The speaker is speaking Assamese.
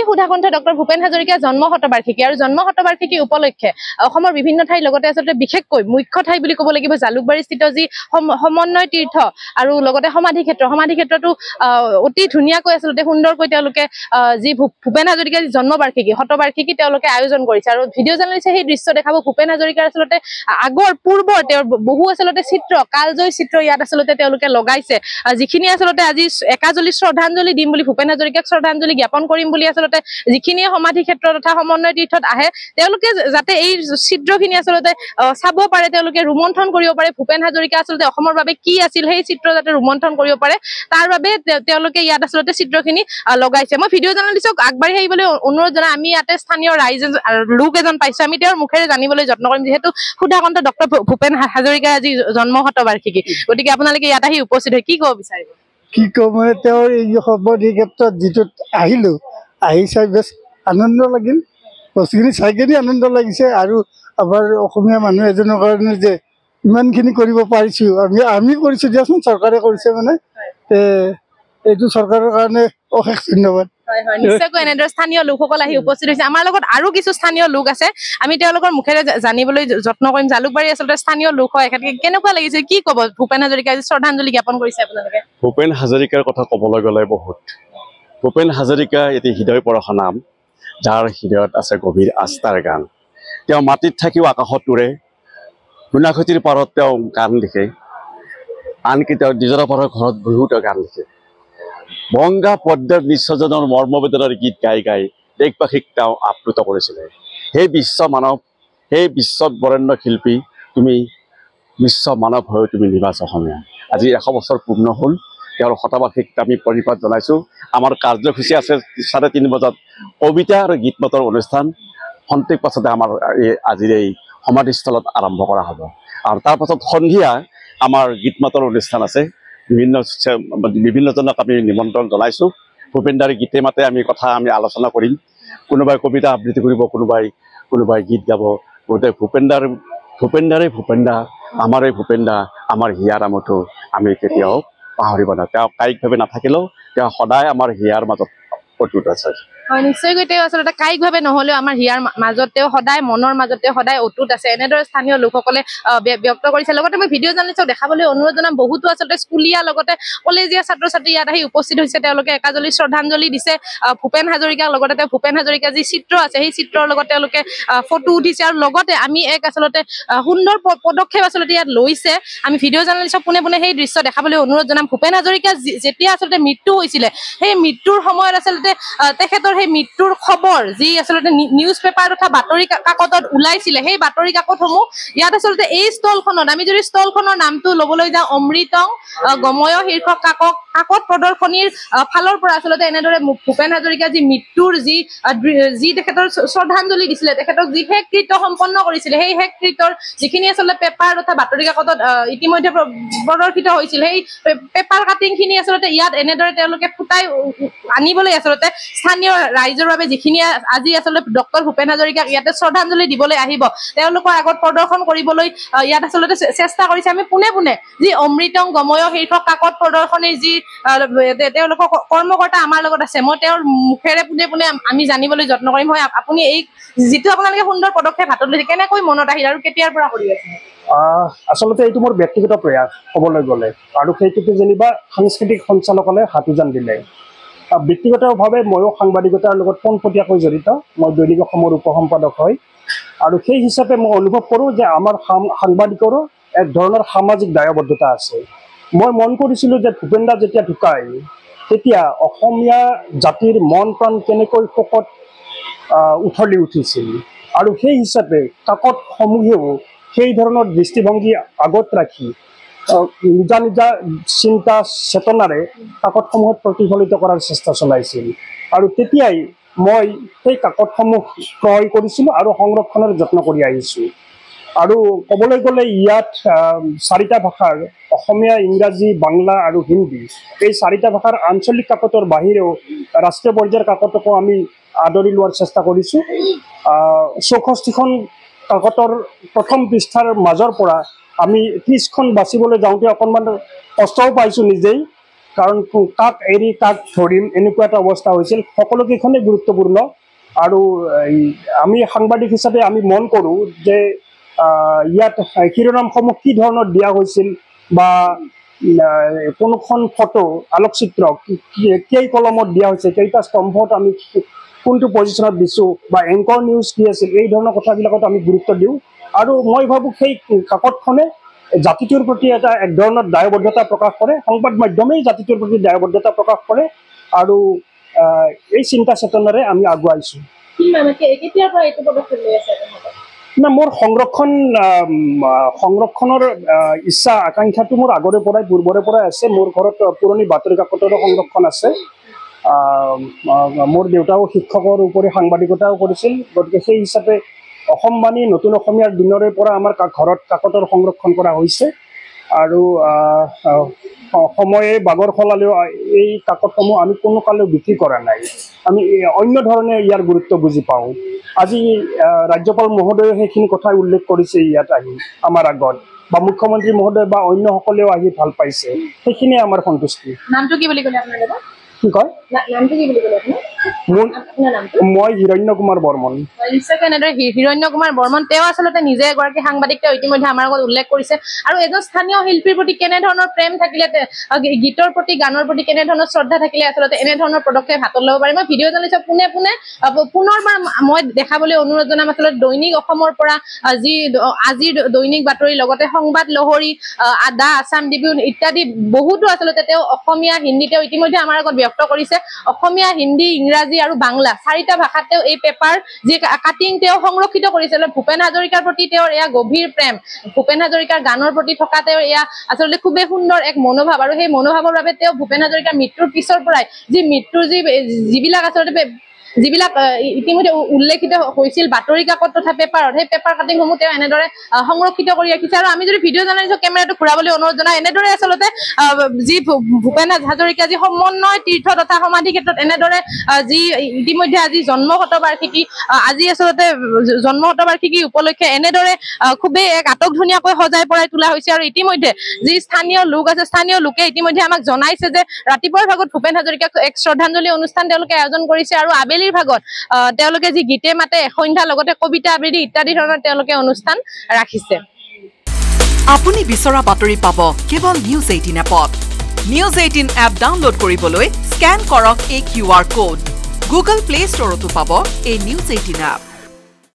সুধাকণ্ঠ ডক্টৰ ভূপেন হাজৰিকাৰ জন্ম শতবাৰ্ষিকী আৰু জন্ম শতবাৰ্ষিকী উপলক্ষে অসমৰ বিভিন্ন ঠাইৰ লগতে আচলতে বিশেষকৈ মুখ্য ঠাই বুলি ক'ব লাগিব জালুকবাৰীস্থিত যি সমন্বয় তীৰ্থ আৰু লগতে সমাধি ক্ষেত্ৰটো অতি ধুনীয়াকৈ আচলতে সুন্দৰকৈ তেওঁলোকে যি ভূপেন হাজৰিকাৰ জন্মবাৰ্ষিকী শতবাৰ্ষিকী তেওঁলোকে আয়োজন কৰিছে আৰু ভিডিঅ' জাৰ্নেলিষ্টে সেই দৃশ্য দেখাব ভূপেন হাজৰিকাৰ আচলতে আগৰ পূৰ্বৰ তেওঁৰ বহু আচলতে চিত্ৰ কালজয়ী চিত্ৰ ইয়াত আচলতে তেওঁলোকে লগাইছে যিখিনি আচলতে আজি একাজলি শ্ৰদ্ধাঞ্জলি দিম বুলি ভূপেন হাজৰিকাক শ্ৰদ্ধাঞ্জলি জ্ঞাপন কৰিম বুলি আচলতে যিখিনিয়ে সমাধি ক্ষেত্ৰ তথা সমন্বয় তীৰ্থত আহে তেওঁলোকে যাতে এই চিত্ৰখিনি আচলতে চাব পাৰে তেওঁলোকে ৰোমন্থন কৰিব পাৰে ভূপেন হাজৰিকা আচলতে অসমৰ বাবে কি আছিল সেই চিত্ৰ যাতে ৰোমন্থন কৰিব পাৰে তাৰ বাবে তেওঁলোকে ইয়াত আচলতে চিত্ৰখিনি লগাইছে মই ভিডিঅ' জাৰ্নেলিষ্টক আগবাঢ়ি আহিবলৈ অনুৰোধ জনাই আমি ইয়াতে স্থানীয় ৰাইজ লোক এজন পাইছো আমি তেওঁৰ মুখেৰে জানিবলৈ যত্ন কৰিম যিহেতু সুধাকণ্ঠ ডক্টৰ ভূপেন হাজৰিকাৰ আজি জন্ম শতবাৰ্ষিকী গতিকে আপোনালোকে ইয়াত আহি উপস্থিত হৈ কি ক'ব বিচাৰিব কি ক'ম মানে তেওঁৰ এই সমাধি ক্ষেত্ৰত যিটোত আহিলো আহি চাই বেছ আনন্দ লাগিল বস্তুখিনি চাই কিনে আনন্দ লাগিছে আৰু আমাৰ অসমীয়া মানুহ এজনৰ কাৰণে যে ইমানখিনি কৰিব পাৰিছোঁ আমি কৰিছোঁ দিয়াচোন চৰকাৰে কৰিছে মানে এইটো চৰকাৰৰ কাৰণে অশেষ ধন্যবাদ নিশ্চয়কৈ এনেদৰে স্থানীয় লোকসকল আহি উপস্থিত হৈছে আমাৰ লগত আৰু কিছু স্থানীয় লোক আছে আমি তেওঁলোকৰ মুখেৰে জানিবলৈ যত্ন কৰিম জালুকবাৰী আচলতে স্থানীয় লোক হয় কেনেকুৱা লাগিছে কি ক'ব ভূপেন হাজৰিকাই শ্ৰদ্ধাঞ্জলি জ্ঞাপন কৰিছে আপোনালোকে ভূপেন হাজৰিকাৰ কথা ক'বলৈ গ'লে বহুত ভূপেন হাজৰিকা এটি হৃদয় পৰশা নাম যাৰ হৃদয়ত আছে গভীৰ আস্থাৰ গান তেওঁ মাটিত থাকিও আকাশত উৰে গুণাখতিৰ পাৰত তেওঁ গান লিখে আনকি তেওঁ নিজৰা পাৰৰ ঘৰত বহিও তেওঁ গান লিখে বংগা পদ্মাৰ বিশ্বজনৰ মৰ্মবেদনাৰ গীত গাই গাই দেশবাসীক তেওঁ আপ্লুত কৰিছিলে সেই বিশ্ব বৰেণ্য শিল্পী তুমি বিশ্ব মানৱ হৈ তুমি নিবাস অসমীয়া আজি 100 বছৰ পূৰ্ণ হ'ল তেওঁৰ শতবাৰ্ষিকীত আমি পৰিপাত জনাইছোঁ আমাৰ কাৰ্যসূচী আছে 3:30 বজাত কবিতা আৰু গীত মাতৰ অনুষ্ঠান সন্ধিক পাছতে আমাৰ আজিৰ এই সমাধিস্থলত আৰম্ভ কৰা হ'ব আৰু তাৰ পাছত সন্ধিয়া আমাৰ গীত মাতৰ অনুষ্ঠান আছে বিভিন্নজনক আমি নিমন্ত্ৰণ জনাইছোঁ ভূপেনদাৰ গীতে মাতে আমি আলোচনা কৰিম কোনোবাই কবিতা আবৃত্তি কৰিব কোনোবাই গীত গাব গতিকে ভূপেনদাৰে ভূপেনদা আমাৰে ভূপেনদা আমাৰ হিয়াৰ আমঠু আমি কেতিয়াও পাহৰিব না তেওঁ কায়িকভাৱে নাথাকিলেও তেওঁ সদায় আমাৰ হিয়াৰ মাজত অটুট আছে হয় নিশ্চয়কৈ তেওঁ আচলতে কায়িকভাৱে নহ'লেও আমাৰ হিয়াৰ মাজত তেওঁ সদায় মনৰ মাজত তেওঁ সদায় অটুট আছে এনেদৰে স্থানীয় লোকসকলে ব্যক্ত কৰিছে লগতে মই ভিডিঅ' জাৰ্নেলিষ্টক দেখাবলৈ অনুৰোধ জনাম বহুতো আচলতে স্কুলীয়া লগতে কলেজীয়া ছাত্ৰ ছাত্ৰী ইয়াত আহি উপস্থিত হৈছে তেওঁলোকে একাজলি শ্ৰদ্ধাঞ্জলি দিছে ভূপেন হাজৰিকাৰ লগতে তেওঁ ভূপেন হাজৰিকাৰ যি চিত্ৰ আছে সেই চিত্ৰৰ লগত তেওঁলোকে ফটো উঠিছে আৰু লগতে আমি এক আচলতে সুন্দৰ পদক্ষেপ আচলতে ইয়াত লৈছে আমি ভিডিঅ' জাৰ্নেলিষ্টক পোনে পোনে সেই দৃশ্য দেখাবলৈ অনুৰোধ জনাম ভূপেন হাজৰিকাৰ যেতিয়া আচলতে মৃত্যু হৈছিলে সেই মৃত্যুৰ সময়ত আচলতে তেখেতৰ সেই মৃত্যুৰ খবৰ যি আচলতে নিউজ পেপাৰ তথা বাতৰি কাকতত ওলাইছিলে সেই বাতৰি কাকতসমূহ ইয়াত আচলতে এই স্থলখনত আমি যদি স্থলখনৰ নামটো ল'বলৈ যাওঁ অমৃতং গময় শীৰ্ষক কাকত প্ৰদৰ্শনীৰ ফালৰ পৰা আচলতে এনেদৰে ভূপেন হাজৰিকাৰ যি মৃত্যুৰ যি তেখেতৰ শ্ৰদ্ধাঞ্জলি দিছিলে তেখেতক যি শেষকৃত্য সম্পন্ন কৰিছিলে সেই শেষকৃত্যৰ যিখিনি আচলতে পেপাৰ তথা বাতৰি কাকতত ইতিমধ্যে প্ৰদৰ্শিত হৈছিল সেই পেপাৰ কাটিংখিনি আচলতে ইয়াত এনেদৰে তেওঁলোকে ফুটাই আনিবলৈ আচলতে স্থানীয় ৰাইজৰ বাবে যিখিনি আজি আচলতে ডক্টৰ ভূপেন হাজৰিকাক ইয়াতে শ্ৰদ্ধাঞ্জলি দিবলৈ আহিব তেওঁলোকৰ আগত প্ৰদৰ্শন কৰিবলৈ ইয়াত আচলতে চেষ্টা কৰিছে আমি পোনে পোনে যি অমৃতং গময় শীৰ্ষক কাকত প্ৰদৰ্শনীৰ যি তেওঁলোকৰ কৰ্মকৰ্তা আমাৰ লগত আছে মই তেওঁৰ মুখেৰে পোনে পোনে আমি জানিবলৈ যত্ন কৰিম হয় আপুনি এই যিটো আপোনালোকে সুন্দৰ পদক্ষেপ হাতত লৈছে কেনেকৈ মনত আহিল আৰু কেতিয়াৰ পৰা কৰি আছে আচলতে এইটো মোৰ ব্যক্তিগত প্ৰয়াস ক'বলৈ গ'লে আৰু সেইটোকে যেনিবা সাংস্কৃতিক সঞ্চালকালয়ে হাত উজান দিলে ব্যক্তিগতভাৱে ময়ো সাংবাদিকতাৰ লগত পোনপটীয়াকৈ জড়িত মই দৈনিক অসমৰ উপসম্পাদক হয় আৰু সেই হিচাপে মই অনুভৱ কৰোঁ যে আমাৰ সাংবাদিকৰো এক ধৰণৰ সামাজিক দায়বদ্ধতা আছে মই মন কৰিছিলোঁ যে ভূপেনদা যেতিয়া ঢুকায় তেতিয়া অসমীয়া জাতিৰ মন প্ৰাণ কেনেকৈ শোকত উঠলি উঠিছিল আৰু সেই হিচাপে কাকতসমূহেও সেই ধৰণৰ দৃষ্টিভংগী আগত ৰাখি নিজা নিজা চিন্তা চেতনাৰে কাকতসমূহত প্ৰতিফলিত কৰাৰ চেষ্টা চলাইছিল আৰু তেতিয়াই মই সেই কাকতসমূহ ক্ৰয় কৰিছিলোঁ আৰু সংৰক্ষণৰ যত্ন কৰি আহিছোঁ আৰু ক'বলৈ গ'লে ইয়াত 4টা ভাষাৰ অসমীয়া ইংৰাজী বাংলা আৰু হিন্দী এই 4টা ভাষাৰ আঞ্চলিক কাকতৰ বাহিৰেও ৰাষ্ট্ৰীয় পৰ্যায়ৰ কাকতকো আমি আদৰি লোৱাৰ চেষ্টা কৰিছোঁ 64খন কাকতৰ প্ৰথম পৃষ্ঠাৰ মাজৰ পৰা আমি 30খন বাচিবলৈ যাওঁতে অকণমান কষ্টও পাইছোঁ নিজেই কাৰণ কাক এৰি কাক ধৰিম এনেকুৱা এটা অৱস্থা হৈছিল সকলোকেইখনেই গুৰুত্বপূৰ্ণ আৰু আমি সাংবাদিক হিচাপে আমি মন কৰোঁ যে ইয়াত শিৰোনামসমূহ কি ধৰণৰ দিয়া হৈছিল বা কোনোখন ফটো আলোকচিত্ৰ কেই কলমত দিয়া হৈছে কেইটা স্তম্ভত আমি কোনটো পজিশ্যনত দিছোঁ বা এংকৰ নিউজ কি আছিল এই ধৰণৰ কথাবিলাকত আমি গুৰুত্ব দিওঁ আৰু মই ভাবোঁ সেই কাকতখনে জাতিটোৰ প্ৰতি এটা এক ধৰণৰ দায়বদ্ধতা প্ৰকাশ কৰে সংবাদ মাধ্যমেই জাতিটোৰ প্ৰতি দায়বদ্ধতা প্ৰকাশ কৰে আৰু এই চিন্তা চেতনাৰে আমি আগুৱাইছোঁ না মোৰ সংৰক্ষণৰ ইচ্ছা আকাংক্ষাটো মোৰ আগৰে পৰাই পূৰ্বৰে পৰাই আছে মোৰ ঘৰত পুৰণি বাতৰি কাকতৰো সংৰক্ষণ আছে মোৰ দেউতাও শিক্ষকৰ উপৰি সাংবাদিকতাও কৰিছিল গতিকে সেই হিচাপে অসমবাণী নতুন অসমীয়াৰ দিনৰে পৰা আমাৰ ঘৰত কাকতৰ সংৰক্ষণ কৰা হৈছে আৰু সময়ে বাগৰ সলালেও এই কাকতসমূহ আমি কোনো কালেও বিক্ৰী কৰা নাই আমি অন্য ধৰণে ইয়াৰ গুৰুত্ব বুজি পাওঁ আজি ৰাজ্যপাল মহোদয়ে সেইখিনি কথাই উল্লেখ কৰিছে ইয়াত আহি আমাৰ আগত বা মুখ্যমন্ত্ৰী মহোদয় বা অন্যসকলেও আহি ভাল পাইছে সেইখিনিয়ে আমাৰ সন্তুষ্টি নামটো কি বুলি ক'লে আপোনালোকে কি কয় মই হিৰণ্য কুমাৰ বৰ্মন হিৰণ্য কুমাৰ বৰ্মন তেওঁ আচলতে নিজে এগৰাকী সাংবাদিক তেওঁ ইতিমধ্যে আমাৰ আগত উল্লেখ কৰিছে আৰু এজন স্থানীয় শিল্পীৰ প্ৰতি কেনেধৰণৰ প্ৰেম থাকিলে গীতৰ প্ৰতি গানৰ প্ৰতি কেনেধৰণৰ শ্ৰদ্ধা থাকিলে আচলতে এনেধৰণৰ পদক্ষেপ হাতত ল'ব পাৰে মই ভিডিঅ' জানিছোঁ পুনৰবাৰ মই দেখাবলৈ অনুৰোধ জনাম আচলতে দৈনিক অসমৰ পৰা যি আজিৰ দৈনিক বাতৰি লগতে সংবাদ লহৰী দা আছাম ট্ৰিবিউন ইত্যাদি বহুতো আচলতে তেওঁ অসমীয়া হিন্দী তেওঁ ইতিমধ্যে আমাৰ আগত ব্যক্ত কৰিছে অসমীয়া হিন্দী ইংৰাজী আৰু বাংলা 4টা ভাষাত তেওঁ এই পেপাৰ যি কাটিং তেওঁ সংৰক্ষিত কৰিছিল ভূপেন হাজৰিকাৰ প্ৰতি তেওঁৰ এয়া গভীৰ প্ৰেম ভূপেন হাজৰিকাৰ গানৰ প্ৰতি থকা তেওঁৰ এয়া আচলতে খুবেই সুন্দৰ এক মনোভাৱ আৰু সেই মনোভাৱৰ বাবে তেওঁ ভূপেন হাজৰিকাৰ মৃত্যুৰ পিছৰ পৰাই যি মৃত্যুৰ যিবিলাক আচলতে যিবিলাক ইতিমধ্যে উল্লেখিত হৈছিল বাতৰি কাকত তথা পেপাৰত সেই পেপাৰ কাটিংসমূহ তেওঁ এনেদৰে সংৰক্ষিত কৰি ৰাখিছে আৰু আমি যদি ভিডিঅ' জানিছোঁ কেমেৰাটো ঘূৰাবলৈ অনুৰোধ জনাওঁ এনেদৰে আচলতে যি ভূপেন হাজৰিকা যি সমন্বয় তীৰ্থ তথা সমাধি ক্ষেত্ৰত এনেদৰে যি ইতিমধ্যে আজি জন্ম শতবাৰ্ষিকী আজি আচলতে জন্ম শতবাৰ্ষিকী উপলক্ষে এনেদৰে খুবেই এক আটকধুনীয়াকৈ সজাই পৰাই তোলা হৈছে আৰু ইতিমধ্যে যি স্থানীয় লোক আছে স্থানীয় লোকে ইতিমধ্যে আমাক জনাইছে যে ৰাতিপুৱাৰ ভাগত ভূপেন হাজৰিকাক এক শ্ৰদ্ধাঞ্জলি অনুষ্ঠান তেওঁলোকে আয়োজন কৰিছে আৰু আবেলিৰ ভাগত তেওঁলোকে যি গীতে মাতে সন্ধ্যা লগতে কবিতা আবৃত্তি ইত্যাদি ধৰণৰ তেওঁলোকে অনুষ্ঠান ৰাখিছে আপুনি বিচৰা বাতৰি পাব কেৱল নিউজ 18 এপত নিউজ 18 এপ ডাউনলোড কৰিবলৈ স্ক্যান কৰক এই QR কোড গুগল প্লে ষ্টৰতো পাব এই নিউজ 18 এপ